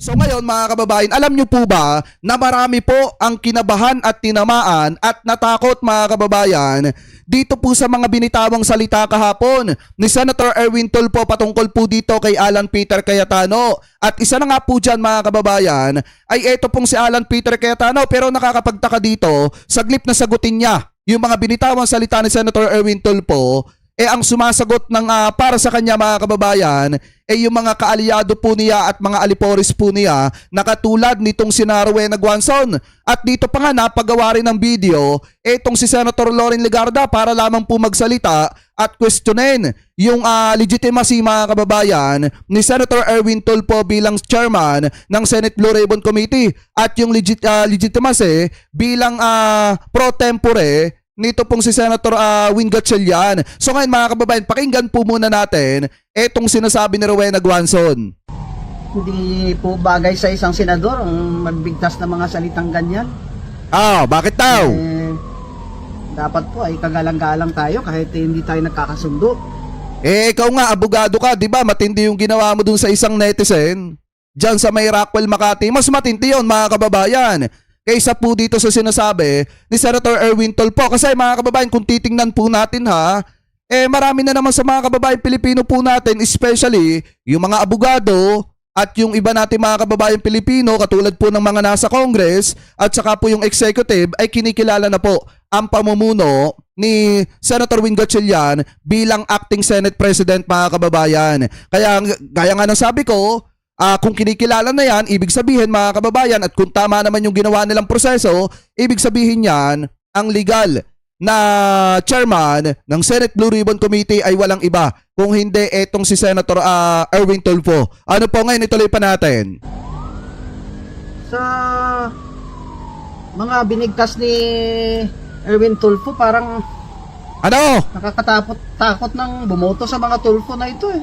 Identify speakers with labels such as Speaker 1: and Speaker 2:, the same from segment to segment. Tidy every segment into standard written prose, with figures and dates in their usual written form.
Speaker 1: So ngayon mga kababayan, alam nyo po ba na marami po ang kinabahan at tinamaan at natakot mga kababayan dito po sa mga binitawang salita kahapon ni Senator Erwin Tulfo patungkol po dito kay Alan Peter Cayetano. At isa na nga po dyan mga kababayan ay eto pong si Alan Peter Cayetano, pero nakakapagtaka dito, saglip na sagutin niya yung mga binitawang salita ni Senator Erwin Tulfo, ang sumasagot ng para sa kanya mga kababayan yung mga kaalyado po niya at mga alipores po niya na katulad nitong si Rowena Guanzon. At dito pa nga napagawa rin ng video itong si Senator Loren Legarda para lamang po magsalita at questionin yung legitimacy mga kababayan ni Senator Erwin Tulfo bilang chairman ng Senate Blue Ribbon Committee at yung legitimacy bilang pro tempore nito pong si Senator Win Gatchalian. So ngayon mga kababayan, pakinggan po muna natin etong sinasabi ni Rowena Guanzon.
Speaker 2: Hindi po bagay sa isang senador ang magbigtas ng mga salitang ganyan.
Speaker 1: Bakit daw?
Speaker 2: Dapat po ay kagalang-galang tayo kahit hindi tayo nagkakasundo.
Speaker 1: Ikaw nga, abogado ka, di ba? Matindi yung ginawa mo dun sa isang netizen dyan sa may Rockwell, Makati. Mas matindi yun mga kababayan kaysa po dito sa sinasabi ni Senator Erwin Tulfo. Kasi mga kababayan, kung titingnan po natin marami na naman sa mga kababayan Pilipino po natin, especially yung mga abogado at yung iba natin mga kababayan Pilipino katulad po ng mga nasa Congress at saka po yung executive ay kinikilala na po ang pamumuno ni Senator Win Gatchalian bilang acting Senate President mga kababayan. Kaya nga ng sabi ko, kung kinikilala na yan, ibig sabihin mga kababayan, at kung tama naman yung ginawa nilang proseso, ibig sabihin yan, ang legal na chairman ng Senate Blue Ribbon Committee ay walang iba kung hindi etong si Senator Erwin Tulfo. Ano po ngayon, ituloy pa natin.
Speaker 2: Sa mga binigkas ni Erwin Tulfo, parang nakakatakot ng bumoto sa mga Tulfo na ito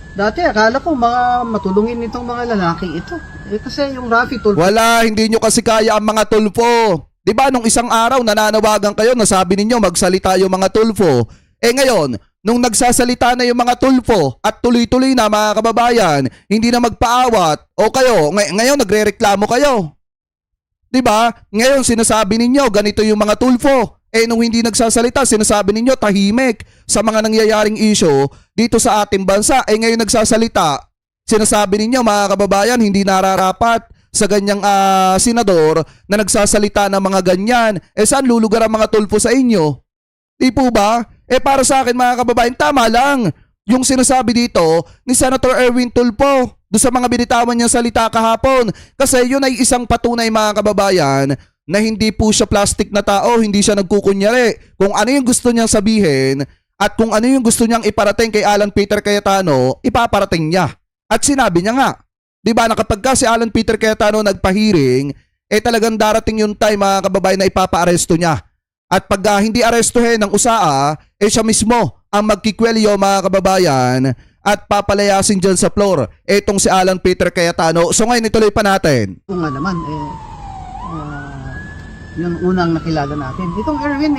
Speaker 2: Dati akala ko mga matulungin itong mga lalaki ito. Kasi yung Raffy Tulfo.
Speaker 1: Wala, hindi nyo kasi kaya ang mga Tulfo. Diba nung isang araw nananawagan kayo, nasabi ninyo magsalita yung mga Tulfo. Ngayon, nung nagsasalita na yung mga Tulfo at tuloy-tuloy na mga kababayan, hindi na magpaawat, o kayo, ngayon nagre-reklamo kayo. Diba? Ngayon sinasabi ninyo ganito yung mga Tulfo. Nung hindi nagsasalita, sinasabi ninyo tahimik sa mga nangyayaring issue dito sa ating bansa. Ngayon nagsasalita, sinasabi ninyo mga kababayan, hindi nararapat sa ganyang senador na nagsasalita ng mga ganyan. Saan lulugar ang mga Tulfo sa inyo? Di po ba? Para sa akin mga kababayan, tama lang yung sinasabi dito ni Senator Erwin Tulfo doon sa mga binitawan niyang salita kahapon. Kasi yun ay isang patunay mga kababayan na hindi po siya plastic na tao, hindi siya nagkukunyari. Kung ano yung gusto niyang sabihin at kung ano yung gusto niyang iparating kay Alan Peter Cayetano, ipaparating niya. At sinabi niya nga, di ba na kapag si Alan Peter Cayetano nagpahiring, talagang darating yung time mga kababayan na ipapa-aresto niya. At pag hindi arestuhin ng USAA, siya mismo ang magkikwelyo mga kababayan at papalayasin dyan sa floor etong si Alan Peter Cayetano. So ngayon ituloy pa natin.
Speaker 2: Kung nga naman, yung unang nakilala natin. Itong Erwin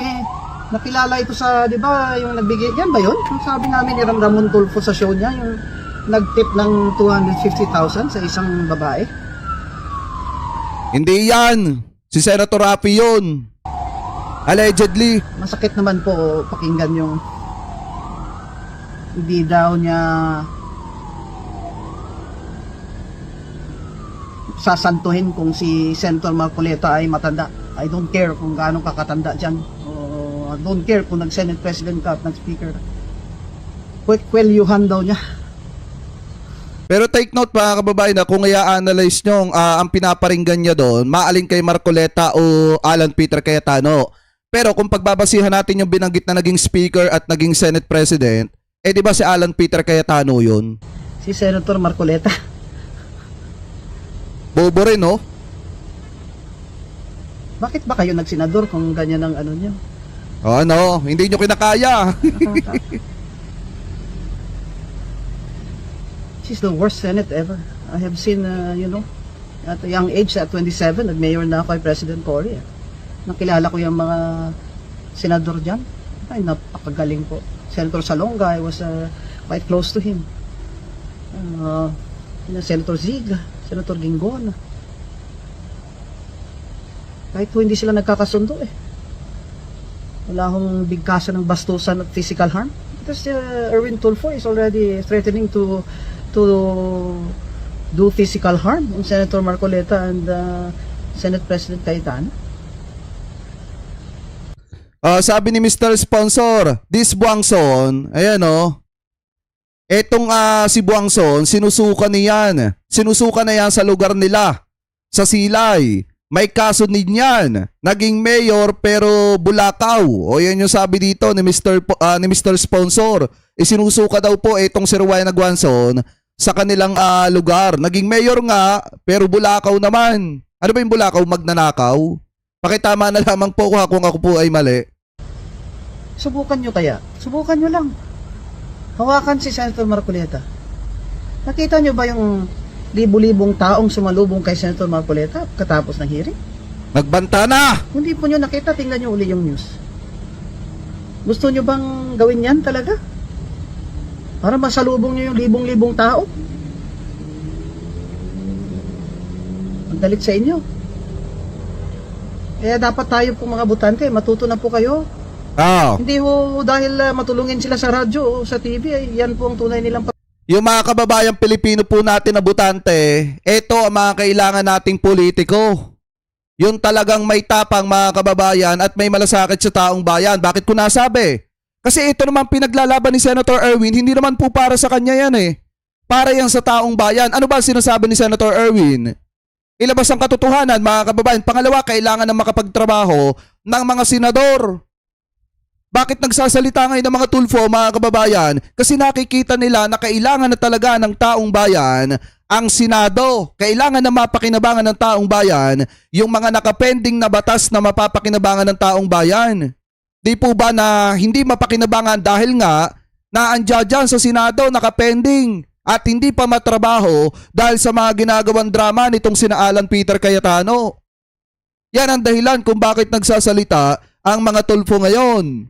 Speaker 2: nakilala ito sa, di ba, yung nagbigay, yan ba yun? Yung sabi namin ni Ramon Tulfo sa show niya, yung nagtip ng 250,000 sa isang babae.
Speaker 1: Hindi yan. Si Senator Raffy yun. Allegedly.
Speaker 2: Masakit naman po pakinggan yung hindi daw niya sasantuhin kung si Senator Marcoleta ay matanda. I don't care kung gaano kakatanda dyan. I don't care kung nag-Senate President ka at nag-Speaker. Kwelyuhan daw niya.
Speaker 1: Pero take note mga kababayan na kung i-analyze nyo ang pinaparinggan niya doon, maaling kay Marcoleta o Alan Peter Cayetano. Pero kung pagbabasihan natin yung binanggit na naging Speaker at naging Senate President, di ba si Alan Peter Cayetano yun?
Speaker 2: Si Senator Marcoleta.
Speaker 1: Bobo rin, no?
Speaker 2: Bakit ba kayo nagsenador kung ganyan ang ano niyo?
Speaker 1: Hindi nyo kinakaya.
Speaker 2: She's the worst Senate ever. I have seen, at a young age, at 27, nag-mayor na ako kay President Cory. Nakilala ko yung mga senador dyan. Ay, napakagaling po. Senator Salonga, I was quite close to him. Senator Zig, Senator Gingon. Kahit po hindi sila nagkakasundo wala hong bigkasan ng bastusan at physical harm. Because Erwin Tulfo is already threatening to do physical harm on Senator Marcoleta and Senate President Cayetano.
Speaker 1: Sabi ni Mr. Sponsor, this Buangson, ayan etong si Buangson, sinusukan niyan. Sinusukan na yan sa lugar nila, sa Silay. May kaso din yan. Naging mayor pero Bulacau. O yan yung sabi dito ni Mr. Sponsor. Sinusuka daw po itong si Rowena Guanzon sa kanilang lugar. Naging mayor nga pero Bulacau naman. Ano ba yung Bulacau? Magnanakaw? Pakitama na lamang po kung ako po ay mali.
Speaker 2: Subukan nyo kaya. Subukan nyo lang. Hawakan si Senator Marcoleta. Nakita nyo ba yung libu-libong taong sumalubong kay Senator Marcoleta katapos ng hearing?
Speaker 1: Nagbanta na!
Speaker 2: Kung di po nyo nakita, tingnan nyo uli yung news. Gusto nyo bang gawin yan talaga? Para masalubong nyo yung libong-libong tao? Magdalit sa inyo. Kaya dapat tayo po mga butante, matuto na po kayo. Hindi ho dahil matulungin sila sa radyo o sa TV, yan po ang tunay nilang
Speaker 1: yung mga kababayang Pilipino po natin na butante, ito ang mga kailangan nating politiko. Yung talagang may tapang mga kababayan at may malasakit sa taong bayan. Bakit ko nasabi? Kasi ito naman pinaglalaban ni Senator Erwin, hindi naman po para sa kanya yan Para yan sa taong bayan. Ano ba sinasabi ni Senator Erwin? Ilabas ang katotohanan mga kababayan. Pangalawa, kailangan na makapagtrabaho ng mga senador. Bakit nagsasalita ngayon ng mga Tulfo mga kababayan? Kasi nakikita nila na kailangan na talaga ng taong bayan ang Senado. Kailangan na mapakinabangan ng taong bayan yung mga nakapending na batas na mapapakinabangan ng taong bayan. Di po ba na hindi mapakinabangan dahil nga naandyan dyan sa Senado nakapending at hindi pa matrabaho dahil sa mga ginagawang drama nitong sina Alan Peter Cayetano. Yan ang dahilan kung bakit nagsasalita ang mga Tulfo ngayon.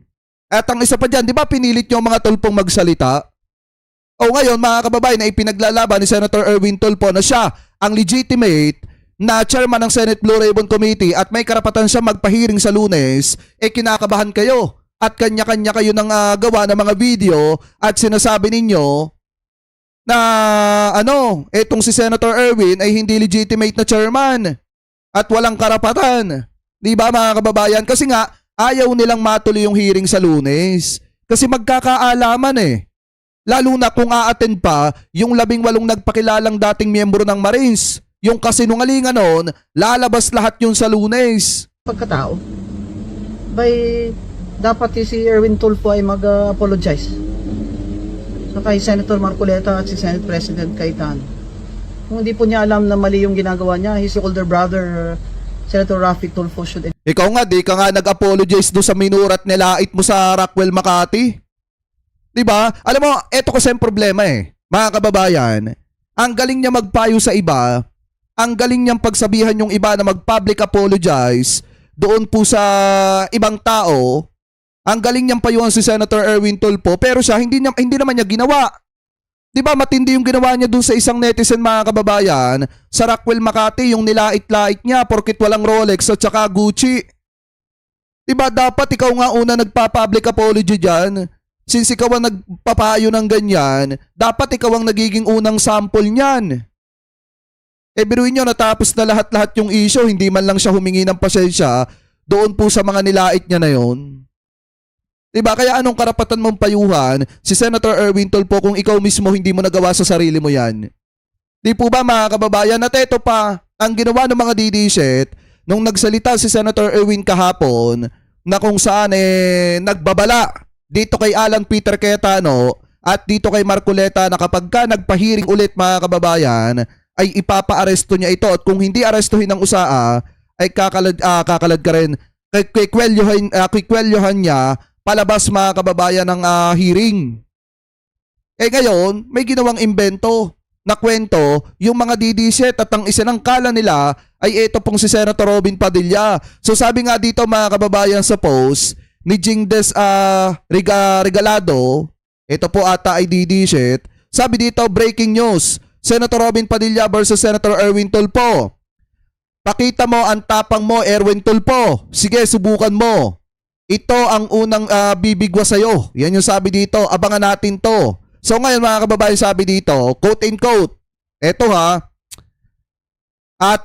Speaker 1: At ang isa pa dyan, di ba pinilit nyo ang mga Tulfong magsalita? O ngayon mga kababayan na ipinaglalaban ni Senator Erwin Tulfo na siya ang legitimate na chairman ng Senate Blue Ribbon Committee at may karapatan siya magpahiring sa Lunes, kinakabahan kayo at kanya-kanya kayo ng gawa ng mga video at sinasabi ninyo na etong si Senator Erwin ay hindi legitimate na chairman at walang karapatan. Di ba mga kababayan? Kasi nga, ayaw nilang matuloy yung hearing sa Lunes. Kasi magkakaalaman Lalo na kung a-attend pa yung 18 nagpakilalang dating miyembro ng Marines. Yung kasinungalingan nun, lalabas lahat yun sa Lunes.
Speaker 2: Pagkatao, dapat si Erwin Tulfo ay mag-apologize. So kay Senator Marcoleta at si Senate President Cayetano. Kung hindi po niya alam na mali yung ginagawa niya, his older brother, Senator Rafi Tulfo should...
Speaker 1: Ikaw nga, di ka nga nag-apologize do sa minurat nilait mo sa Rockwell, Makati. Diba? Alam mo, eto kasi ang problema mga kababayan. Ang galing niya magpayo sa iba, ang galing niyang pagsabihan yung iba na mag-public apologize doon po sa ibang tao. Ang galing niyang payuhan si Senator Erwin Tulfo, pero siya hindi naman niya ginawa. Diba matindi yung ginawa niya doon sa isang netizen mga kababayan sa Rockwell, Makati, yung nilait-lait niya porkit walang Rolex at saka Gucci. Diba dapat ikaw nga una nagpa-public apology dyan? Since ikaw ang nagpapayo ng ganyan, dapat ikaw ang nagiging unang sample niyan. Biruin nyo, natapos na lahat-lahat yung issue, hindi man lang siya humingi ng pasensya doon po sa mga nilait niya na yon. Diba? Kaya anong karapatan mong payuhan si Senator Erwin Tulfo kung ikaw mismo hindi mo nagawa sa sarili mo yan? Di po ba mga kababayan? At ito pa, ang ginawa ng mga DD-shit nung nagsalita si Senator Erwin kahapon na kung saan nagbabala dito kay Alan Peter Cayetano at dito kay Marcoleta na kapag ka nagpahiring ulit mga kababayan ay ipapa-aresto niya ito at kung hindi arestuhin ng USAA ay kakalad ka rin. Kikwelyohan niya palabas mga kababayan ng hearing. Ngayon, may ginawang imbento na kwento yung mga DD-shit at ang isa ng kala nila ay ito pong si Senator Robin Padilla. So sabi nga dito mga kababayan sa post ni Jingdes Regalado, ito po ata ay DD-shit. Sabi dito, breaking news. Senator Robin Padilla versus Senator Erwin Tulfo. Pakita mo ang tapang mo, Erwin Tulfo. Sige, subukan mo. Ito ang unang bibigwa sa'yo. Yan yung sabi dito. Abangan natin to. So ngayon mga kababayan, sabi dito, quote and quote, eto ha,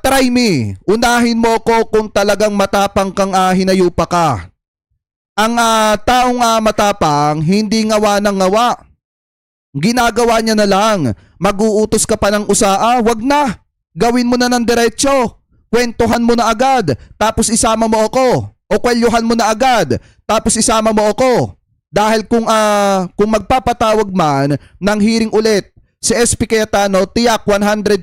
Speaker 1: try me. Unahin mo ko kung talagang matapang kang hinayupa ka. Ang taong matapang, hindi ngawa ng ngawa. Ginagawa niya na lang. Mag-uutos ka pa ng usaa, wag na. Gawin mo na ng diretsyo. Kwentuhan mo na agad, tapos isama mo ako. O kwelyuhan mo na agad, tapos isama mo ako. Dahil kung magpapatawag man ng hearing ulit si SP Cayetano, tiyak 100%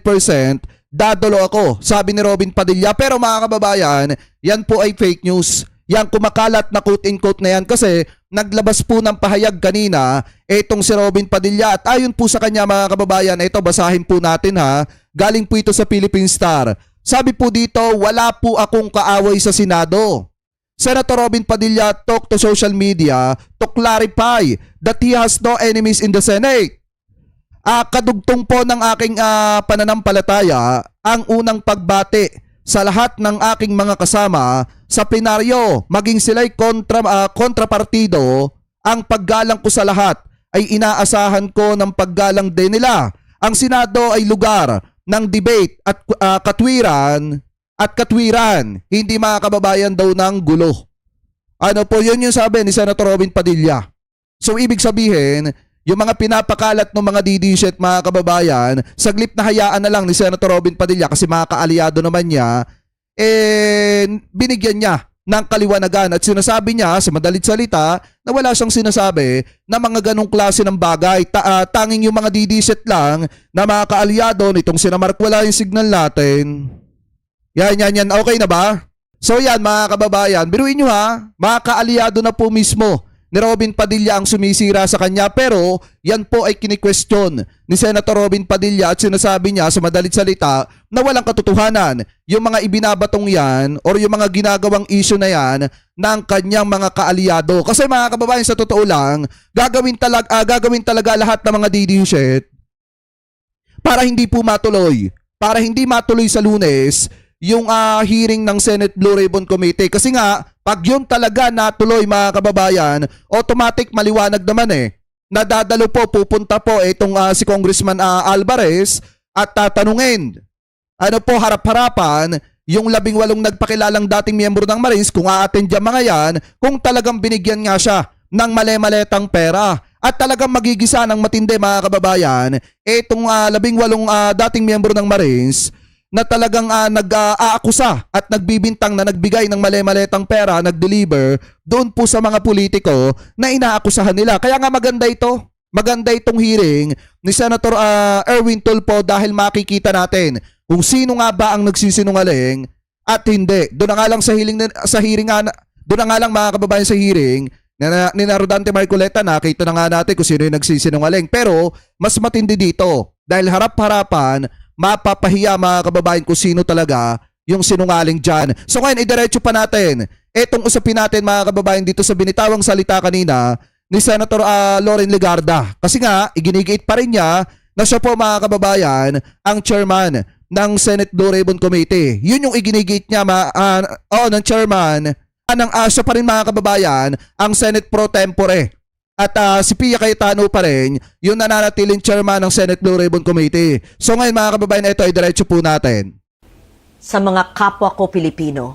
Speaker 1: dadalo ako, sabi ni Robin Padilla. Pero mga kababayan, yan po ay fake news. Yang kumakalat na quote-in-quote na yan kasi naglabas po ng pahayag kanina itong si Robin Padilla at ayon po sa kanya mga kababayan, ito basahin po natin ha, galing po ito sa Philippine Star. Sabi po dito, wala po akong kaaway sa Senado. Senator Robin Padilla talked to social media to clarify that he has no enemies in the Senate. Kadugtong po ng aking pananampalataya ang unang pagbati sa lahat ng aking mga kasama sa plenaryo, maging sila'y kontrapartido, ang paggalang ko sa lahat ay inaasahan ko ng paggalang din nila. Ang Senado ay lugar ng debate at katwiran, hindi mga kababayan daw ng gulo. Ano po, yun yung sabi ni Senator Robin Padilla. So ibig sabihin, yung mga pinapakalat ng mga DD-shit mga kababayan, saglit na hayaan na lang ni Senator Robin Padilla kasi mga kaalyado naman niya, binigyan niya ng kaliwanagan at sinasabi niya sa madalit salita na wala siyang sinasabi na mga ganong klase ng bagay. Tanging yung mga DD-shit lang na mga kaalyado nitong sinamark, wala yung signal natin. Yan. Okay na ba? So yan mga kababayan, biruin nyo ha, mga kaalyado na po mismo ni Robin Padilla ang sumisira sa kanya, pero yan po ay kini-question ni Senator Robin Padilla at sinasabi niya sa madalit salita na walang katotohanan yung mga ibinabatong yan or yung mga ginagawang issue na yan ng kanyang mga kaalyado. Kasi mga kababayan, sa totoo lang, gagawin talaga lahat ng mga DD shit para hindi po matuloy. Para hindi matuloy sa Lunes yung hearing ng Senate Blue Ribbon Committee. Kasi nga, pag yun talaga natuloy mga kababayan, automatic maliwanag naman nadadalo po, pupunta po itong si Congressman Alvarez at tatanungin. Ano po, harap-harapan, yung 18 nagpakilalang dating miyembro ng Marines, kung a-attend yung mga yan, kung talagang binigyan nga siya ng male-maletang pera. At talagang magigisa ng matindi mga kababayan, itong 18 dating miyembro ng Marines, na talagang nag-aakusa at nagbibintang na nagbigay ng mali-maletang pera, nag-deliver doon po sa mga politiko na inaakusahan nila. Kaya nga maganda ito. Maganda itong hearing ni Senator Erwin Tulfo dahil makikita natin kung sino nga ba ang nagsisinungaling at hindi. Doon na nga lang doon na nga lang mga kababayan sa hearing ni Rodante Marcoleta, nakita na nga natin kung sino yung nagsisinungaling. Pero mas matindi dito dahil harap-harapan mapapahiya mga kababayan kung sino talaga yung sinungaling dyan. So ngayon, idiretso pa natin etong usapin natin mga kababayan dito sa binitawang salita kanina ni Senator Loren Legarda. Kasi nga, iginigiit pa rin niya na siya po mga kababayan ang chairman ng Senate Blue Ribbon Committee. Yun yung iginigiit niya ng chairman. Siya pa rin mga kababayan ang Senate Pro Tempore. At si Pia Cayetano pa rin yung nananatiling chairman ng Senate Blue Ribbon Committee. So ngayon mga kababayan, ito ay diretso po natin.
Speaker 3: Sa mga kapwa ko Pilipino,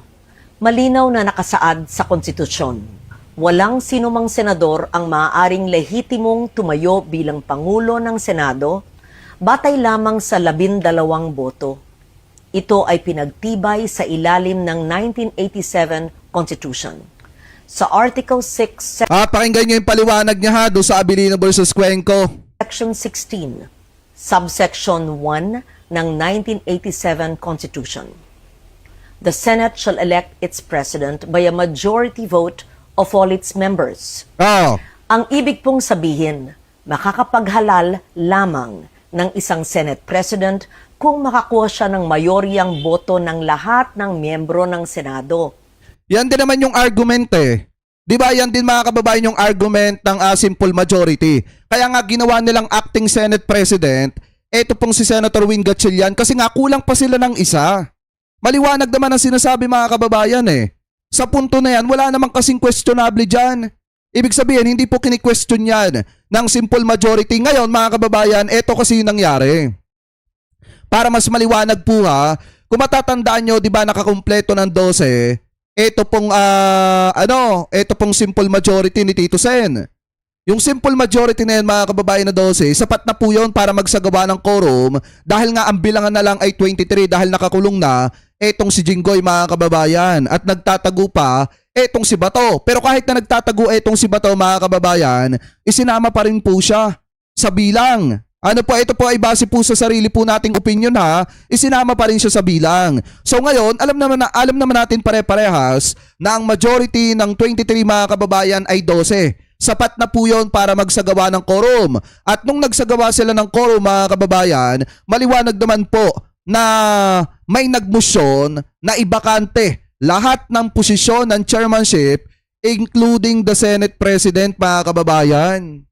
Speaker 3: malinaw na nakasaad sa konstitusyon. Walang sinumang senador ang maaaring lehitimong tumayo bilang Pangulo ng Senado batay lamang sa 12 boto. Ito ay pinagtibay sa ilalim ng 1987 Constitution. Sa Article 6,
Speaker 1: Pakinggan nyo yung paliwanag niya ha doon sa Abilino versus Cuenco.
Speaker 3: Section 16, Subsection 1 ng 1987 Constitution. The Senate shall elect its president by a majority vote of all its members. Ang ibig pong sabihin, makakapaghalal lamang ng isang Senate President kung makakuha siya ng mayoryang boto ng lahat ng miyembro ng Senado.
Speaker 1: Yan din naman yung argument Di ba yan din mga kababayan yung argument ng simple majority. Kaya nga ginawa nilang acting Senate President, eto pong si Senator Win Gatchalian kasi nga kulang pa sila ng isa. Maliwanag naman ang sinasabi mga kababayan eh. Sa punto na yan, wala namang kasing questionable dyan. Ibig sabihin, hindi po kini-question yan ng simple majority. Ngayon mga kababayan, eto kasi yung nangyari. Para mas maliwanag po ha, kung matatandaan nyo, di ba nakakumpleto ng 12, eto pong, eto pong simple majority ni Tito Sen. Yung simple majority na yan mga kababayan na 12, sapat na po yun para magsagawa ng quorum dahil nga ang bilangan na lang ay 23 dahil nakakulong na etong si Jinggoy mga kababayan at nagtatago pa etong si Bato. Pero kahit na nagtatago etong si Bato mga kababayan, isinama pa rin po siya sa bilang. Ano po, ito po ay base po sa sarili po nating opinion ha, isinama pa rin siya sa bilang. So ngayon, alam naman natin pare-parehas na ang majority ng 23 mga kababayan ay 12. Sapat na po yun para magsagawa ng quorum. At nung nagsagawa sila ng quorum mga kababayan, maliwanag naman po na may nagmusyon na ibakante lahat ng posisyon ng chairmanship including the Senate President mga kababayan.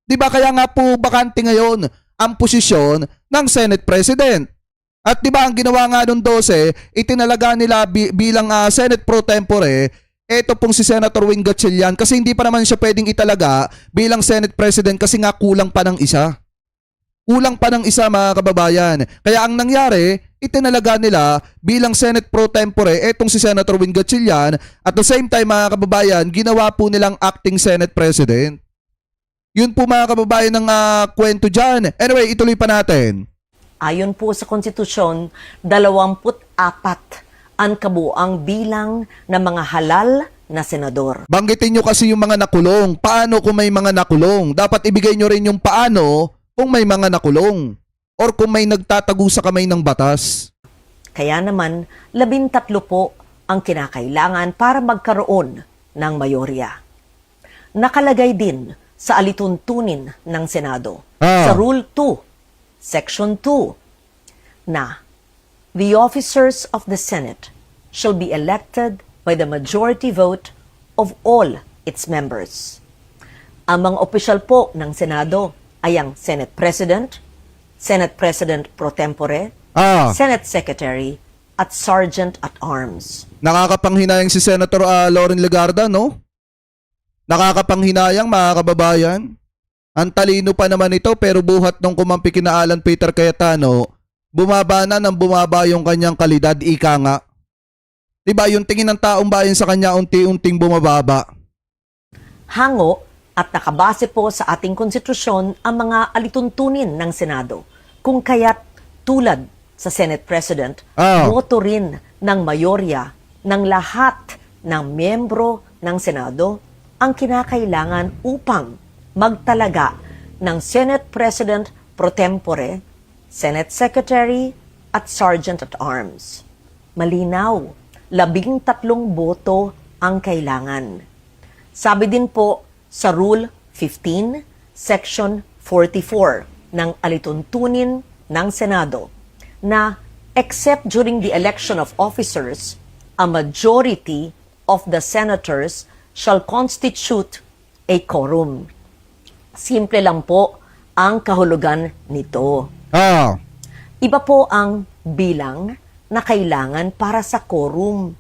Speaker 1: Diba kaya nga po bakante ngayon ang posisyon ng Senate President. At diba ang ginawa nga nung 12, itinalaga nila bilang Senate Pro Tempore eto pong si Senator Win Gatchalian kasi hindi pa naman siya pwedeng italaga bilang Senate President kasi nga kulang pa ng isa. Kulang pa ng isa mga kababayan. Kaya ang nangyari, itinalaga nila bilang Senate Pro Tempore etong si Senator Win Gatchalian at the same time mga kababayan, ginawa po nilang acting Senate President. Yun po mga kababayan ng kwento dyan. Anyway, ituloy pa natin.
Speaker 3: Ayon po sa konstitusyon, 24 ang kabuang bilang ng mga halal na senador.
Speaker 1: Banggitin nyo kasi yung mga nakulong. Paano kung may mga nakulong? Dapat ibigay nyo rin yung paano kung may mga nakulong. Or kung may nagtatago sa kamay ng batas.
Speaker 3: Kaya naman, 13 po ang kinakailangan para magkaroon ng mayorya. Nakalagay din sa alituntunin ng Senado, sa Rule 2, Section 2, na the officers of the Senate shall be elected by the majority vote of all its members. Ang mga opisyal po ng Senado ay ang Senate President, Senate President Pro Tempore, Senate Secretary, at Sergeant at Arms.
Speaker 1: Nakakapanghinayang si Senator Loren Legarda, no? Nakakapanghinayang mga kababayan. Ang talino pa naman ito pero buhat nung kumampi kina Alan Peter Cayetano, bumaba na ng bumaba yung kanyang kalidad, ika nga. Diba yung tingin ng taong bayan sa kanya unti-unting bumababa.
Speaker 3: Hango at nakabase po sa ating konstitusyon ang mga alituntunin ng Senado. Kung kaya't tulad sa Senate President, boto rin ng mayorya ng lahat ng miyembro ng Senado ang kinakailangan upang magtalaga ng Senate President Pro Tempore, Senate Secretary at Sergeant at Arms. Malinaw, 13 boto ang kailangan. Sabi din po sa Rule 15, Section 44 ng alituntunin ng Senado na except during the election of officers, a majority of the senators shall constitute a quorum. Simple lang po ang kahulugan nito. Iba po ang bilang na kailangan para sa quorum.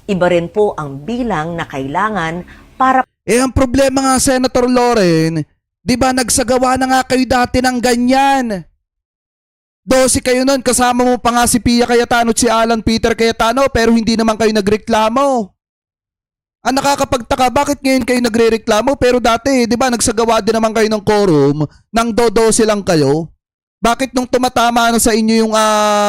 Speaker 3: Iba rin po ang bilang na kailangan para...
Speaker 1: Ang problema nga, Senator Loren, di ba nagsagawa na nga kayo dati ng ganyan? 12 kayo nun, kasama mo pa nga si Pia Cayetano at si Alan Peter Cayetano pero hindi naman kayo nagreklamo. Ang nakakapagtaka, bakit ngayon kayo nagrereklamo pero dati, di ba nagsagawa din naman kayo ng quorum, nang 12 lang kayo? Bakit nung tumatama na sa inyo yung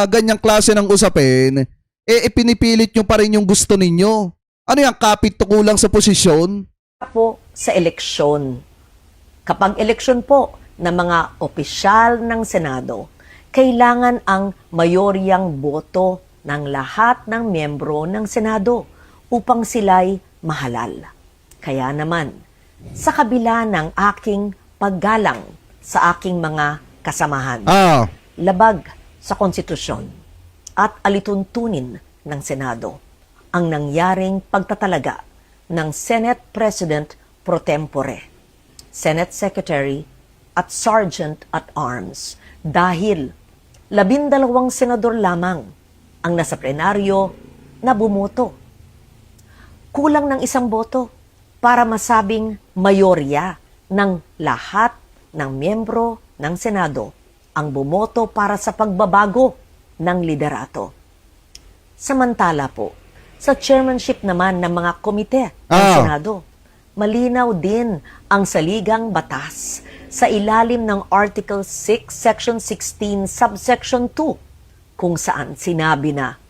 Speaker 1: ganyang klase ng usapin, ipinipilit nyo pa rin yung gusto ninyo? Ano yung kapit to kulang sa posisyon?
Speaker 3: Po sa eleksyon. Kapag eleksyon po ng mga opisyal ng Senado, kailangan ang mayoryang boto ng lahat ng miyembro ng Senado upang sila'y mahalal. Kaya naman, sa kabila ng aking paggalang sa aking mga kasamahan, labag sa konstitusyon at alituntunin ng Senado ang nangyaring pagtatalaga ng Senate President Pro Tempore, Senate Secretary at Sergeant at Arms Dahil 12 senador lamang ang nasa plenaryo na bumoto. Kulang ng 1 boto para masabing mayorya ng lahat ng miyembro ng Senado ang bumoto para sa pagbabago ng liderato. Samantala po, sa chairmanship naman ng mga komite ng Senado, malinaw din ang saligang batas sa ilalim ng Article 6, Section 16, Subsection 2, kung saan sinabi na,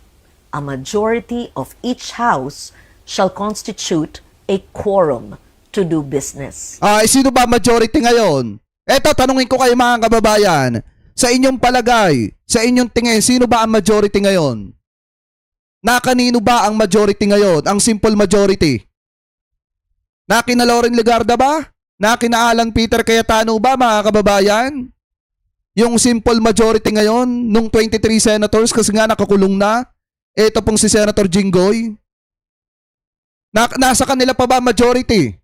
Speaker 3: a majority of each house shall constitute a quorum to do business.
Speaker 1: Sino ba majority ngayon? Eto, tanungin ko kayo mga kababayan. Sa inyong palagay, sa inyong tingin, sino ba ang majority ngayon? Na kanino ba ang majority ngayon? Ang simple majority? Na kina Loren Legarda ba? Na kina Alan Peter Cayetano ba mga kababayan? Yung simple majority ngayon, nung 23 senators kasi nga nakakulong na, ito pong si Senator Jinggoy. Nasa kanila pa ba majority?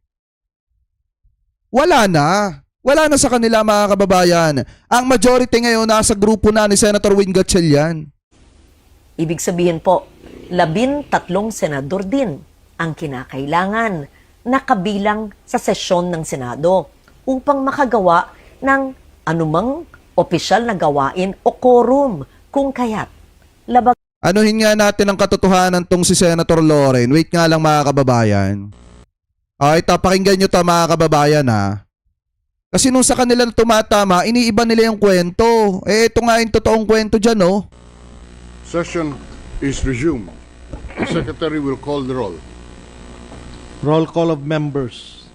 Speaker 1: Wala na. Wala na sa kanila mga kababayan. Ang majority ngayon nasa grupo na ni Senator Win Gatchalian.
Speaker 3: Ibig sabihin po, 13 senador din ang kinakailangan na kabilang sa sesyon ng Senado upang makagawa ng anumang opisyal na gawain o quorum kung kaya't labag.
Speaker 1: Anuhin nga natin ang katotohanan tong si Senator Loren. Wait nga lang mga kababayan. Ito, pakinggan nyo to mga kababayan ha. Kasi nung sa kanila tumatama, iniiba nila yung kwento. Ito nga yung totoong kwento dyan, oh.
Speaker 4: Session is resumed. The Secretary will call the roll.
Speaker 5: Roll call of members.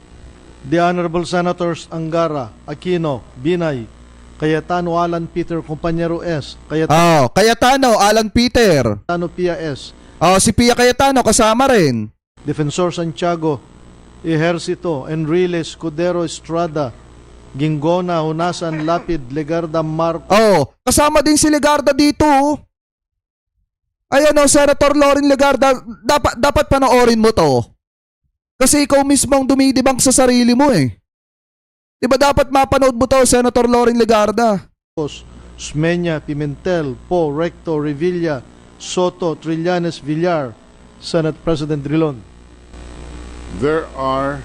Speaker 5: The Honorable Senators Angara, Aquino, Binay, Cayetano Alan Peter, Compañero S,
Speaker 1: Cayetano, Alan Peter.
Speaker 5: Pia S,
Speaker 1: Si Pia Cayetano kasama rin.
Speaker 5: Defensor Santiago, Ejercito, Enrile, Escudero, Estrada, Gingona, Hunasan, Lapid, Legarda, Marco.
Speaker 1: Kasama din si Legarda dito. Ayan Senator Loren Legarda, dapat panoorin mo to. Kasi ikaw mismo ang dumidibang sa sarili mo eh. Diba dapat mapanood mo to, Senator Loren Legarda?
Speaker 5: Smenya, Pimentel, Po, Recto, Revilla, Soto, Trillanes, Villar, Senate President Drilon.
Speaker 4: There are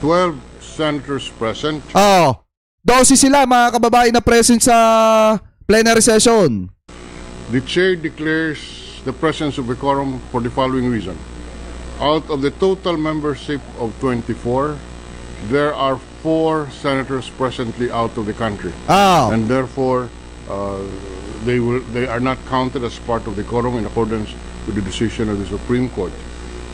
Speaker 4: 12 senators present.
Speaker 1: 12 sila mga kababayan na present sa plenary session.
Speaker 4: The chair declares the presence of a quorum for the following reason. Out of the total membership of 24, there are 4 senators presently out of the country. And therefore, they are not counted as part of the quorum in accordance with the decision of the Supreme Court.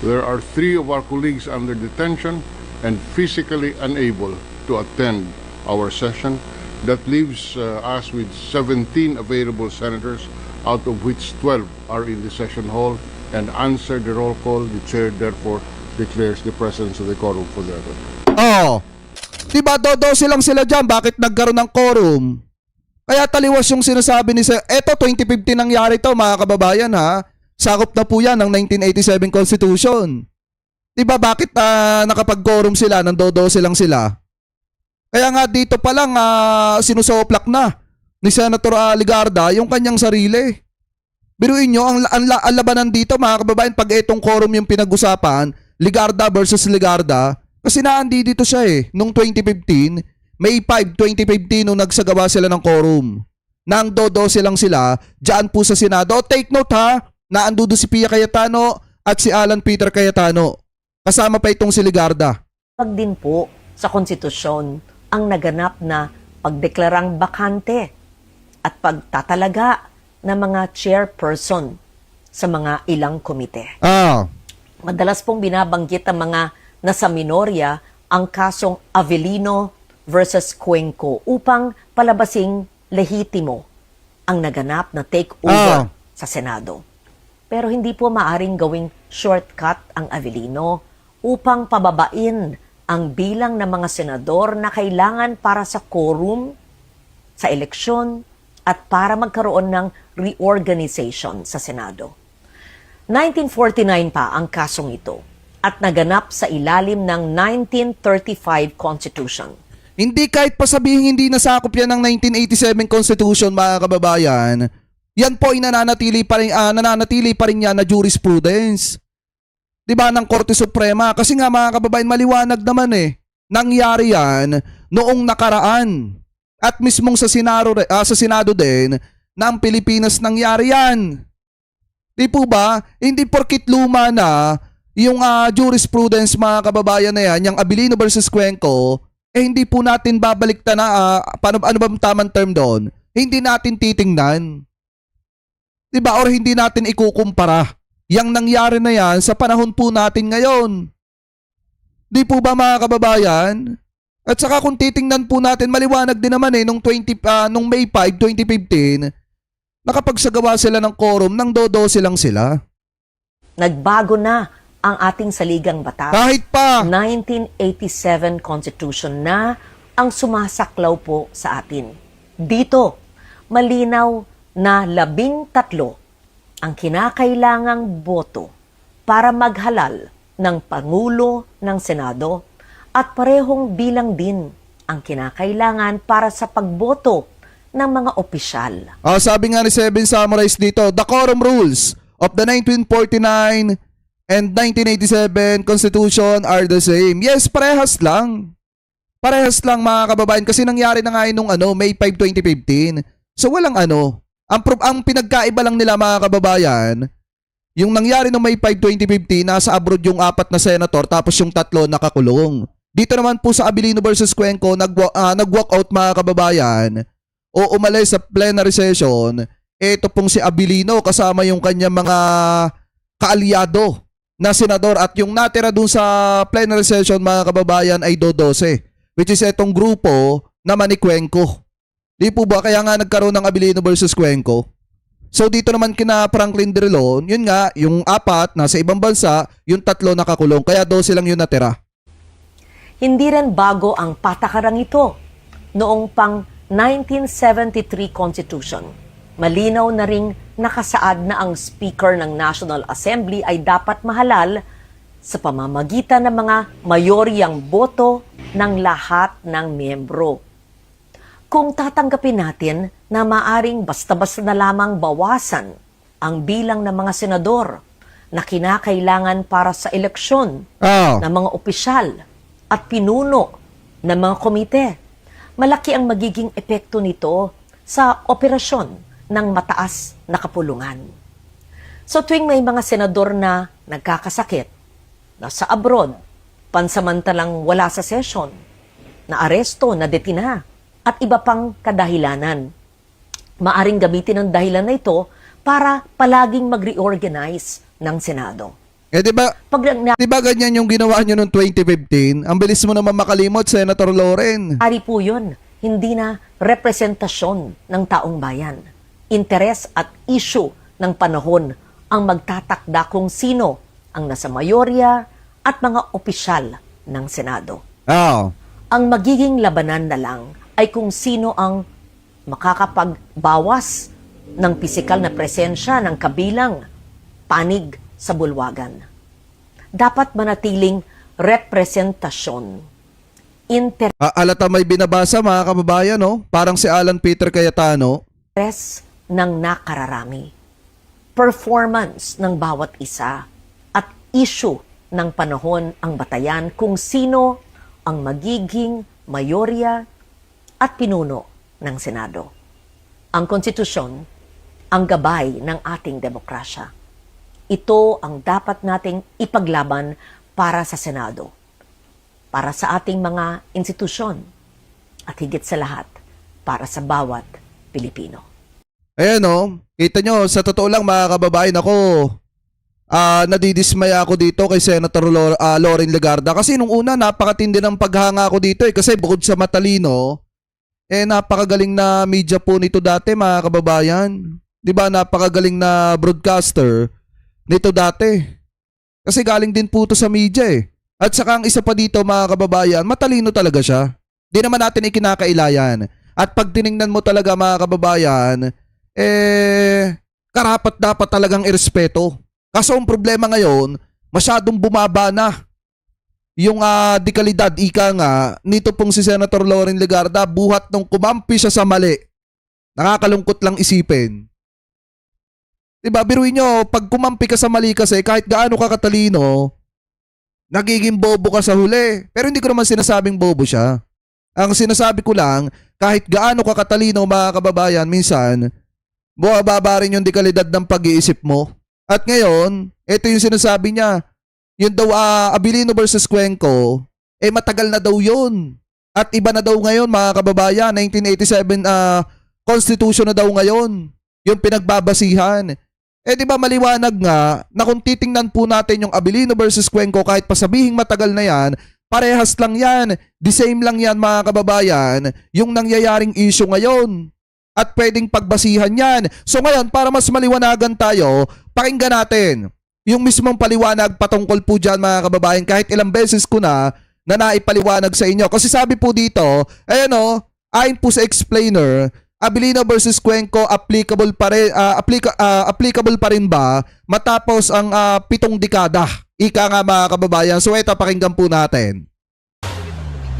Speaker 4: There are 3 of our colleagues under detention and physically unable to attend our session. That leaves us with 17 available senators, out of which 12 are in the session hall, and answer the roll call. The chair therefore declares the presence of the quorum for the other.
Speaker 1: Diba 12 lang sila dyan, bakit nagkaroon ng quorum? Kaya taliwas yung sinasabi ni eto 2015 nangyari to mga kababayan ha. Sakop na po yan ng 1987 Constitution. Diba bakit nakapag-quorum sila, nang 12 lang sila? Kaya nga dito pa lang sinusoplak na ni Senator Legarda yung kanyang sarili. Biruin nyo, ang labanan dito mga kababayan, pag itong quorum yung pinag-usapan, Legarda versus Legarda, kasi naandi dito siya nung 2015, May 5, 2015 nung nagsagawa sila ng quorum. Nang 12 lang sila, dyan po sa Senado. Take note ha, naandudo si Pia Cayetano at si Alan Peter Cayetano. Kasama pa itong si Legarda.
Speaker 3: Pag din po sa konstitusyon ang naganap na pagdeklarang bakante at pagtatalaga ng mga chairperson sa mga ilang komite. Madalas pong binabanggit ang mga nasa minorya ang kasong Avellino versus Cuenco upang palabasing lehitimo ang naganap na takeover sa Senado. Pero hindi po maaring gawing shortcut ang Avellino upang pababain ang bilang ng mga senador na kailangan para sa quorum, sa eleksyon, at para magkaroon ng reorganization sa Senado. 1949 pa ang kasong ito at naganap sa ilalim ng 1935 Constitution.
Speaker 1: Hindi kahit pa sabihin hindi nasakop yan ng 1987 Constitution, mga kababayan, yan po ay nananatili pa rin yan na jurisprudence. 'Di ba, ng Korte Suprema? Kasi nga mga kababayan, maliwanag naman nangyari yan noong nakaraan. At mismong sa Senado din ng Pilipinas nangyari yan. Di po ba? Hindi porkit luma na yung jurisprudence, mga kababayan, na yan, yung Abilino versus Cuenco, hindi po natin babalikta na, ano ba tamang term doon? Hindi natin titingnan. Diba? Or hindi natin ikukumpara yang nangyari na yan sa panahon po natin ngayon. Di po ba, mga kababayan? At saka kung titingnan po natin, maliwanag din naman nung May 5, 2015, nakapagsagawa sila ng quorum, nang dodose lang sila.
Speaker 3: Nagbago na ang ating saligang batas.
Speaker 1: Kahit pa
Speaker 3: 1987 Constitution na ang sumasaklaw po sa atin. Dito, malinaw na 13 ang kinakailangang boto para maghalal ng Pangulo ng Senado at parehong bilang din ang kinakailangan para sa pagboto ng mga opisyal.
Speaker 1: sabi nga ni Seven Samurais dito, the quorum rules of the 1949 and 1987 Constitution are the same. Yes, parehas lang. Parehas lang, mga kababayan, kasi nangyari na nga nung May 5, 2015. So walang ang pinagkaiba lang nila, mga kababayan, yung nangyari nung May 5, 2015, nasa abroad yung 4 na senator tapos yung 3 nakakulong. Dito naman po sa Abilino versus Cuenco, nag-walk out, mga kababayan, o umalis sa plenary session. Ito pong si Abilino kasama yung kanyang mga kaalyado na senador, at yung natira dun sa plenary session, mga kababayan, ay 12, which is itong grupo naman ni Cuenco. Di po ba? Kaya nga nagkaroon ng Abilino versus Cuenco. So dito naman kina Franklin Drilon, yun nga, yung 4 nasa ibang bansa, yung 3 nakakulong, kaya 12 lang yung natira.
Speaker 3: Hindi rin bago ang patakarang ito noong pang 1973 Constitution. Malinaw na ring nakasaad na ang Speaker ng National Assembly ay dapat mahalal sa pamamagitan ng mga mayoryang boto ng lahat ng miyembro. Kung tatanggapin natin na maaring basta-basta na lamang bawasan ang bilang ng mga senador na kinakailangan para sa eleksyon ng mga opisyal at pinuno ng mga komite, malaki ang magiging epekto nito sa operasyon ng mataas na kapulungan. So tuwing may mga senador na nagkakasakit, nasa abroad, pansamantalang wala sa session, na aresto, na detina, at iba pang kadahilanan, maaring gamitin ang dahilan na ito para palaging mag-reorganize ng Senado.
Speaker 1: Di ba ganyan yung ginawa nyo noong 2015? Ang bilis mo naman makalimot, Senator Loren.
Speaker 3: Ari po yun, hindi na representasyon ng taong bayan. Interes at issue ng panahon ang magtatakda kung sino ang nasa mayorya at mga opisyal ng Senado. Ang magiging labanan na lang ay kung sino ang makakapagbawas ng pisikal na presensya ng kabilang panig sa bulwagan. Dapat manatiling representasyon.
Speaker 1: Alata may binabasa, mga kababayan, no? Parang si Alan Peter Cayetano.
Speaker 3: Interes ng nakararami, performance ng bawat isa, at issue ng panahon ang batayan kung sino ang magiging mayorya at pinuno ng Senado. Ang konstitusyon, ang gabay ng ating demokrasya. Ito ang dapat nating ipaglaban para sa Senado, para sa ating mga institusyon, at higit sa lahat, para sa bawat Pilipino.
Speaker 1: Ayan, kita nyo, sa totoo lang, mga kababayan, ako, nadidismaya ako dito kay Senator Loren Legarda, kasi nung una, napakatindi ng paghanga ko dito kasi bukod sa matalino, napakagaling na media po nito dati, mga kababayan. Diba, napakagaling na broadcaster nito dati. Kasi galing din po ito sa media At saka ang isa pa dito, mga kababayan, matalino talaga siya. Di naman natin ikinakailayan. At pag tiningnan mo talaga, mga kababayan, karapat dapat talagang irespeto. Kaso ang problema ngayon, masyadong bumaba na yung dekalidad, ika nga, nito pong si Senator Loren Legarda, buhat nung kumampi siya sa mali. Nakakalungkot lang isipin. Diba, biruin nyo, pag kumampi ka sa mali kasi, kahit gaano ka katalino, nagiging bobo ka sa huli. Pero hindi ko naman sinasabing bobo siya. Ang sinasabi ko lang, kahit gaano ka katalino mga kababayan, minsan, bumababa rin yung dekalidad ng pag-iisip mo. At ngayon, ito yung sinasabi niya, yung daw Abilino versus Cuenco, matagal na daw yun. At iba na daw ngayon mga kababayan, 1987 Constitution na daw ngayon, yung pinagbabasihan. Di ba maliwanag nga na kung titingnan po natin yung Abilino versus Cuenco, kahit pasabihing matagal na yan, parehas lang yan, the same lang yan mga kababayan, yung nangyayaring issue ngayon. At pwedeng pagbasihan yan. So ngayon, para mas maliwanagan tayo, pakinggan natin yung mismong paliwanag patungkol po dyan mga kababayan, kahit ilang beses ko na naipaliwanag sa inyo. Kasi sabi po dito, ayan o, ayon po sa explainer, Abilino versus Cuenco applicable pa rin ba matapos ang 7 dekada? Ika nga mga kababayan. So ito, pakinggan po natin.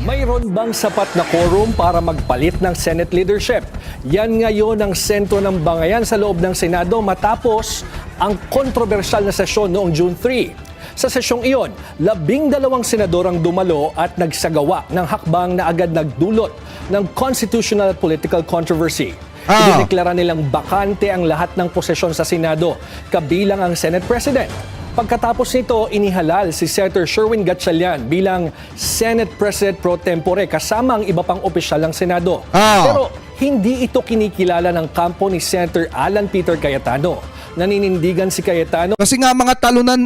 Speaker 6: Mayroon bang sapat na quorum para magpalit ng Senate leadership? Yan ngayon ang sentro ng bangayan sa loob ng Senado matapos ang kontrobersyal na sesyon noong June 3. Sa sesyong iyon, 12 senador ang dumalo at nagsagawa ng hakbang na agad nagdulot ng constitutional political controversy. Idineklara nilang bakante ang lahat ng posisyon sa Senado, kabilang ang Senate President. Pagkatapos nito, inihalal si Senator Sherwin Gatchalian bilang Senate President pro tempore kasama ang iba pang opisyal ng Senado. Pero hindi ito kinikilala ng kampo ni Senator Alan Peter Cayetano. Naninindigan si Cayetano.
Speaker 1: Kasi nga mga talunan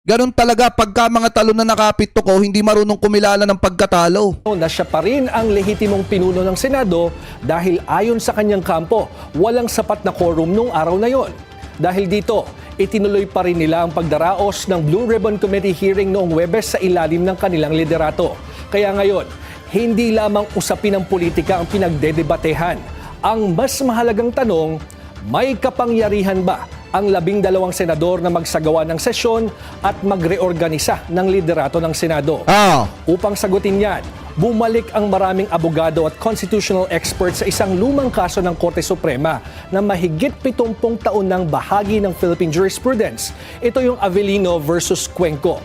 Speaker 1: Ganun talaga, pagka mga talunan nakapito ko, hindi marunong kumilala ng pagkatalo.
Speaker 6: Na siya pa rin ang lehitimong pinuno ng Senado dahil ayon sa kanyang kampo, walang sapat na quorum nung araw na yon. Dahil dito, itinuloy pa rin nila ang pagdaraos ng Blue Ribbon Committee hearing noong Huwebes sa ilalim ng kanilang liderato. Kaya ngayon, hindi lamang usapin ng politika ang pinagdedebatehan. Ang mas mahalagang tanong, may kapangyarihan ba ang 12 senador na magsagawa ng sesyon at magreorganisa ng liderato ng Senado? Upang sagutin yan, bumalik ang maraming abogado at constitutional experts sa isang lumang kaso ng Korte Suprema na mahigit 70 taon ng bahagi ng Philippine jurisprudence. Ito yung Abilino versus Cuenco.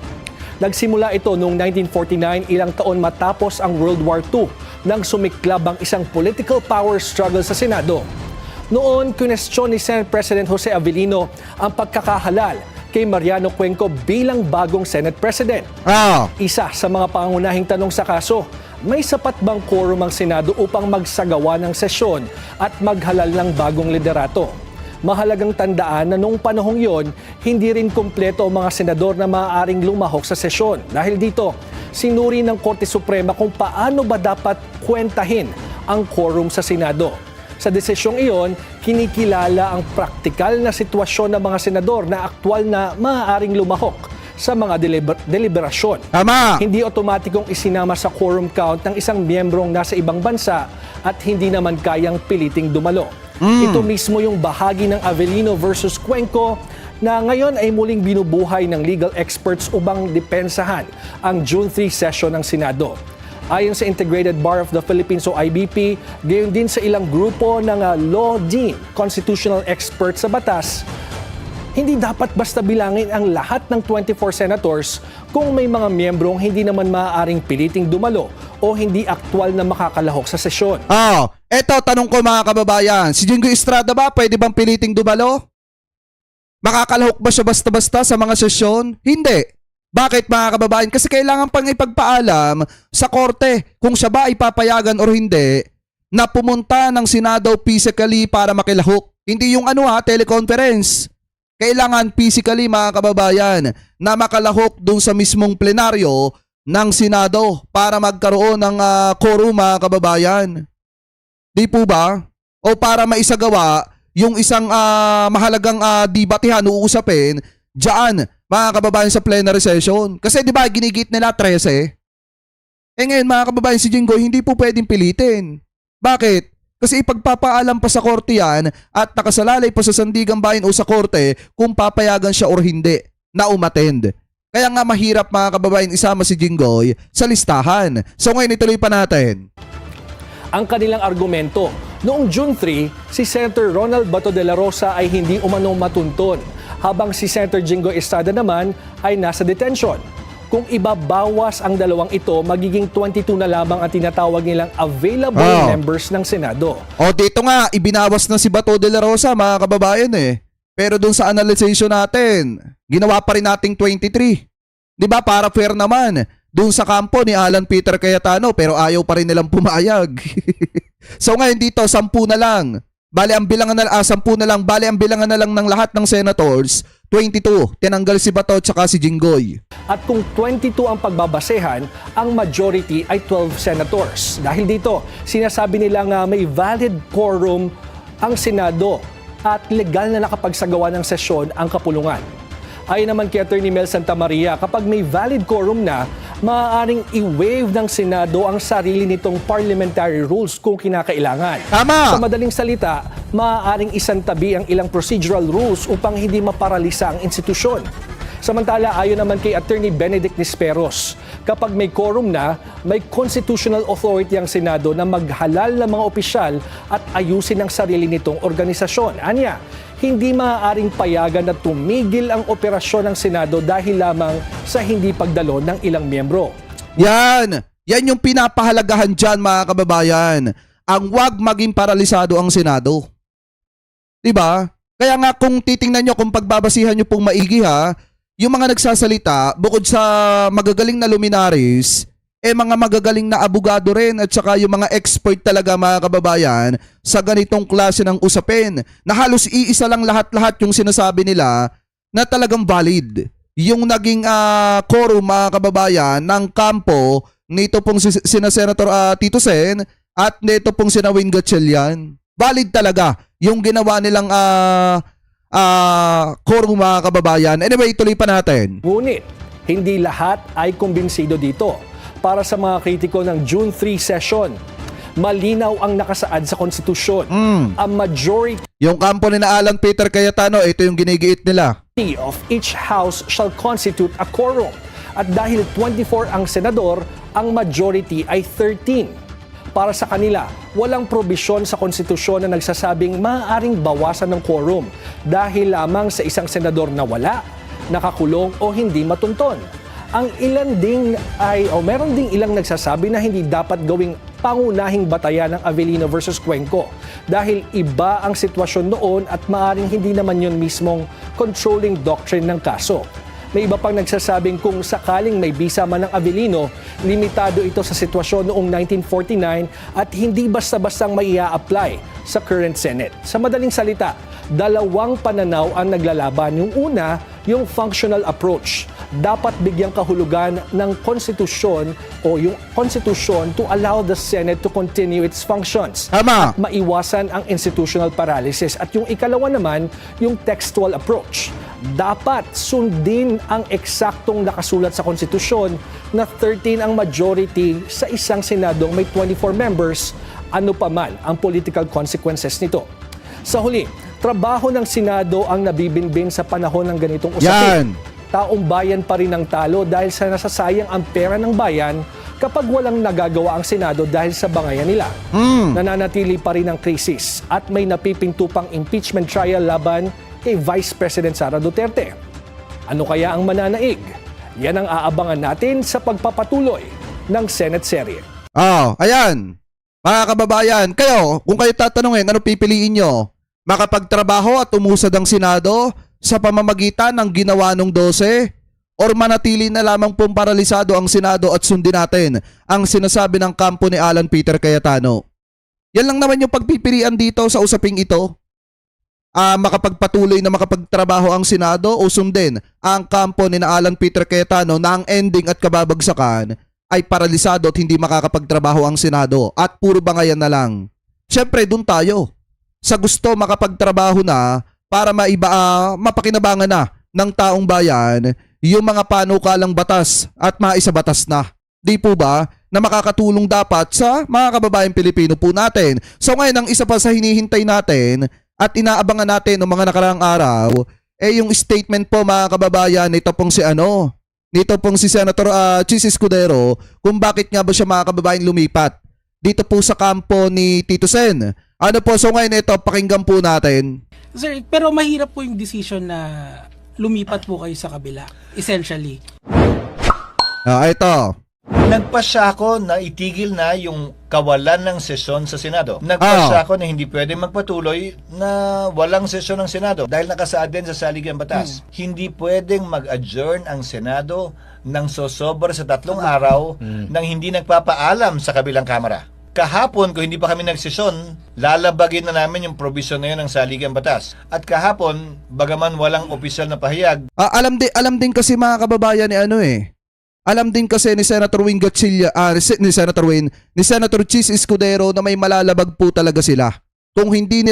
Speaker 6: Nagsimula ito noong 1949, ilang taon matapos ang World War II, nang sumiklab ang isang political power struggle sa Senado. Noon, kinestyon ni Senate President Jose Abilino ang pagkakahalal kay Mariano Cuenco bilang bagong Senate President. Isa sa mga pangunahing tanong sa kaso, may sapat bang quorum ang Senado upang magsagawa ng sesyon at maghalal ng bagong liderato? Mahalagang tandaan na noong panahong yon, hindi rin kumpleto ang mga senador na maaaring lumahok sa sesyon. Dahil dito, sinuri ng Korte Suprema kung paano ba dapat kwentahin ang quorum sa Senado. Sa desisyong iyon, kinikilala ang praktikal na sitwasyon ng mga senador na aktwal na maaaring lumahok sa mga deliberasyon.
Speaker 1: Tama!
Speaker 6: Hindi otomatikong isinama sa quorum count ng isang miyembrong nasa ibang bansa at hindi naman kayang piliting dumalo. Ito mismo yung bahagi ng Abilino versus Cuenco na ngayon ay muling binubuhay ng legal experts upang depensahan ang June 3 session ng Senado. Ayon sa Integrated Bar of the Philippines o IBP, gayon din sa ilang grupo ng law dean, constitutional experts sa batas, hindi dapat basta bilangin ang lahat ng 24 senators kung may mga miyembrong hindi naman maaaring piliting dumalo o hindi aktwal na makakalahok sa sesyon.
Speaker 1: Eto, tanong ko mga kababayan, si Jingo Estrada ba pwede bang piliting dumalo? Makakalahok ba siya basta-basta sa mga sesyon? Hindi. Bakit mga kababayan? Kasi kailangan pang ipagpaalam sa korte kung siya ba ay papayagan o hindi na pumunta ng Senado physically para makilahok. Hindi yung teleconference. Kailangan physically mga kababayan na makalahok dun sa mismong plenaryo ng Senado para magkaroon ng quorum mga kababayan. Di po ba? O para maisagawa yung isang mahalagang debatehan o usapin diyan mga kababayan sa plenary session. Kasi di ba ginigit nila 13? Ngayon mga kababayan, si Jingo hindi po pwedeng pilitin. Bakit? Kasi ipagpapaalam pa sa korte yan at nakasalalay pa sa Sandigang Bayan o sa korte kung papayagan siya or hindi na umattend. Kaya nga mahirap mga kababayan isama si Jinggoy sa listahan. So ngayon ituloy pa natin.
Speaker 6: Ang kanilang argumento, noong June 3, si Senator Ronald Bato de la Rosa ay hindi umano matunton, habang si Senator Jinggoy Estrada naman ay nasa detention. Kung ibabawas ang dalawang ito, magiging 22 na lamang ang tinatawag nilang available members ng Senado.
Speaker 1: O dito nga, ibinawas na si Bato de la Rosa mga kababayan eh. Pero dun sa analyzation natin, ginawa pa rin nating 23. Di ba? Para fair naman. Dun sa kampo ni Alan Peter Cayetano pero ayaw pa rin nilang pumayag. So ngayon dito, 10 na lang. Bali ang bilangan na 10 na lang. Bali ang bilangan na lang ng lahat ng senators, 22. Tinanggal si Bato at saka si Jinggoy.
Speaker 6: At kung 22 ang pagbabasehan, ang majority ay 12 senators. Dahil dito, sinasabi nila nga may valid quorum ang Senado at legal na nakapagsagawa ng sesyon ang kapulungan. Ayon naman kay Atty. Mel Santamaria, kapag may valid quorum na, maaaring i-waive ng Senado ang sarili nitong parliamentary rules kung kinakailangan.
Speaker 1: Tama!
Speaker 6: Sa madaling salita, maaaring isantabi ang ilang procedural rules upang hindi maparalisa ang institusyon. Samantala, ayon naman kay Attorney Benedict Nisperos, kapag may quorum na, may constitutional authority ang Senado na maghalal ng mga opisyal at ayusin ang sarili nitong organisasyon. Anya, hindi maaaring payagan na tumigil ang operasyon ng Senado dahil lamang sa hindi pagdalo ng ilang miyembro.
Speaker 1: Yan! Yan yung pinapahalagahan dyan mga kababayan. Ang wag maging paralisado ang Senado. Diba? Kaya nga kung titingnan nyo, kung pagbabasihan nyo pong maigi ha, yung mga nagsasalita, bukod sa magagaling na luminaries, mga magagaling na abogado rin at saka yung mga expert talaga mga kababayan sa ganitong klase ng usapin na halos iisa lang lahat-lahat yung sinasabi nila na talagang valid. Yung naging quorum mga kababayan ng kampo nito pong sina Senator Tito Sen at nito pong sina Win Gatchalian. Valid talaga yung ginawa nilang quorum mga kababayan. Anyway, tuloy pa natin.
Speaker 6: Ngunit, hindi lahat ay kumbinsido dito. Para sa mga kritiko ng June 3 session, malinaw ang nakasaad sa konstitusyon. Ang majority
Speaker 1: Yung kampo ni na Alan Peter Cayetano, ito yung ginigiit nila.
Speaker 6: of each house shall constitute a quorum. At dahil 24 ang senador, ang majority ay 13. Para sa kanila, walang probisyon sa konstitusyon na nagsasabing maaaring bawasan ng quorum dahil lamang sa isang senador na wala, nakakulong o hindi matunton. Ang ilan ding meron ding ilang nagsasabi na hindi dapat gawing pangunahing batayan ng Avellino versus Cuenco dahil iba ang sitwasyon noon at maaring hindi naman yun mismong controlling doctrine ng kaso. May iba pang nagsasabing kung sakaling may bisa man ng Avellino, limitado ito sa sitwasyon noong 1949 at hindi basta-bastang maia-apply sa current Senate. Sa madaling salita, dalawang pananaw ang naglalaban. Yung una, yung functional approach. Dapat bigyang kahulugan ng konstitusyon o yung konstitusyon to allow the Senate to continue its functions.
Speaker 1: Tama.
Speaker 6: At maiwasan ang institutional paralysis. At yung ikalawa naman, yung textual approach. Dapat sundin ang eksaktong nakasulat sa konstitusyon na 13 ang majority sa isang senadong may 24 members, ano pa man ang political consequences nito. Sa huli, trabaho ng Senado ang nabibinbin sa panahon ng ganitong usapin. Taong bayan pa rin ang talo dahil sa nasasayang ang pera ng bayan kapag walang nagagawa ang Senado dahil sa bangayan nila. Nananatili pa rin ang krisis at may napipinto pang impeachment trial laban kay Vice President Sara Duterte. Ano kaya ang mananaig? Yan ang aabangan natin sa pagpapatuloy ng Senate serye.
Speaker 1: Ayan. Mga kababayan, kayo, kung kayo tatanungin, ano pipiliin nyo? Makapagtrabaho at umusad ang Senado sa pamamagitan ng ginawa ng 12? Or manatili na lamang pong paralisado ang Senado at sundin natin ang sinasabi ng kampo ni Alan Peter Cayetano? Yan lang naman yung pagpipilian dito sa usaping ito. Makapagpatuloy na makapagtrabaho ang Senado o sundin ang kampo ni Alan Peter Cayetano na ang ending at kababagsakan ay paralisado at hindi makakapagtrabaho ang Senado at puro bangayan na lang. Siyempre, dun tayo. Sa gusto makapagtrabaho na para mapakinabangan na ng taong bayan yung mga panukalang batas at maisabatas na. Di po ba na makakatulong dapat sa mga kababayang Pilipino po natin? So ngayon, ang isa pa sa hinihintay natin at inaabangan natin ng mga nakaraang araw, yung statement po mga kababayan, nito pong si nito pong si Senator Chis Escudero kung bakit nga ba siya mga kababayan lumipat dito po sa kampo ni Tito Sen. Ano po, so ngayon ito, pakinggan po natin.
Speaker 7: Sir, pero mahirap po yung decision na lumipat po kayo sa kabila, essentially.
Speaker 1: Ito.
Speaker 8: Nagpasya ako na itigil na yung kawalan ng sesyon sa Senado. Nagpasya ako na hindi pwede magpatuloy na walang sesyon ng Senado dahil nakasaad din sa saligang batas. Hindi pwedeng mag-adjourn ang Senado ng sosobra sa 3 araw nang hindi nagpapaalam sa kabilang kamara. Kahapon, kung hindi pa kami nagsesyon, lalabagin na namin yung provision na yun ng saligang batas. At kahapon, bagaman walang opisyal na pahayag,
Speaker 1: Alam din kasi mga kababayan alam din kasi ni Senator Wing Gatchilla, ni Senator Chis Escudero na may malalabag po talaga sila. Kung hindi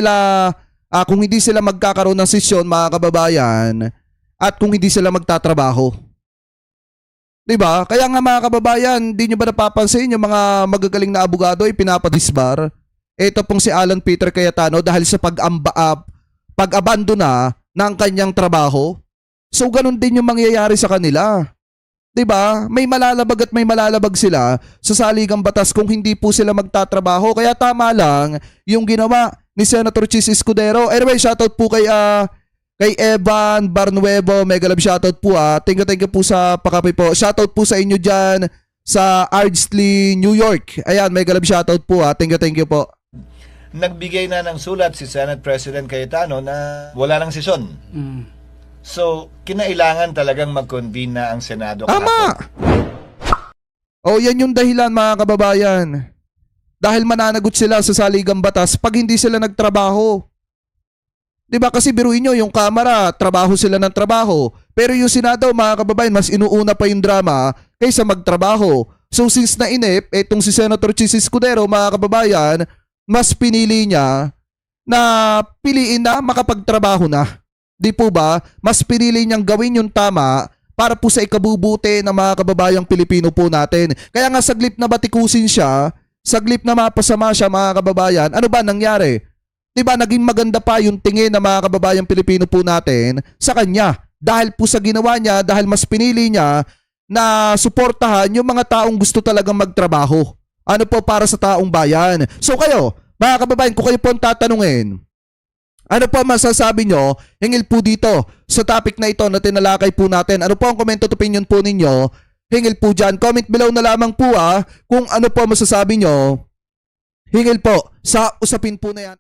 Speaker 1: sila magkakaroon ng sesyon mga kababayan at kung hindi sila magtatrabaho. 'Di ba? Kaya nga mga kababayan, di nyo ba napapansin yung mga magagaling na abogado ay pinapadisbar? Ito pong si Alan Peter Cayetano dahil sa pag-abandona ng kanyang trabaho. So ganun din yung mangyayari sa kanila. 'Di ba? May malalabag at may malalabag sila sa saligang batas kung hindi po sila magtatrabaho. Kaya tama lang yung ginawa ni Senator Chis Escudero. Anyway, shoutout po kay Evan Barnuevo, mega love shoutout po Thank you po sa pakape po. Shoutout po sa inyo dyan sa Ardsley, New York. Ayan, mega love shoutout po Thank you po.
Speaker 8: nagbigay na ng sulat si Senate President Cayetano na wala ng sesyon. So, kinailangan talagang mag-convene na ang Senado.
Speaker 1: Tama! Oh, yan yung dahilan mga kababayan. Dahil mananagot sila sa saligang batas pag hindi sila nagtrabaho. 'Di ba kasi biruin nyo, yung Kamara, trabaho sila ng trabaho. Pero yung Senado, mga kababayan, mas inuuna pa yung drama kaysa magtrabaho. So since nainip, etong si Senator Chis Escudero, mga kababayan, mas pinili niya na piliin na makapagtrabaho na. Di po ba? Mas pinili niyang gawin yung tama para po sa ikabubuti ng mga kababayang Pilipino po natin. Kaya nga saglip na batikusin siya, saglip na mapasama siya mga kababayan, ano ba nangyari? Diba naging maganda pa yung tingin ng mga kababayang Pilipino po natin sa kanya. Dahil po sa ginawa niya, dahil mas pinili niya na suportahan yung mga taong gusto talagang magtrabaho. Ano po para sa taong bayan. So kayo, mga kababayan, kung kayo po ang tatanungin, ano po masasabi nyo hingil po dito sa topic na ito na tinalakay po natin? Ano po ang comment at opinion po ninyo? Hingil po dyan. Comment below na lamang po kung ano po masasabi nyo. Hingil po sa usapin po na yan.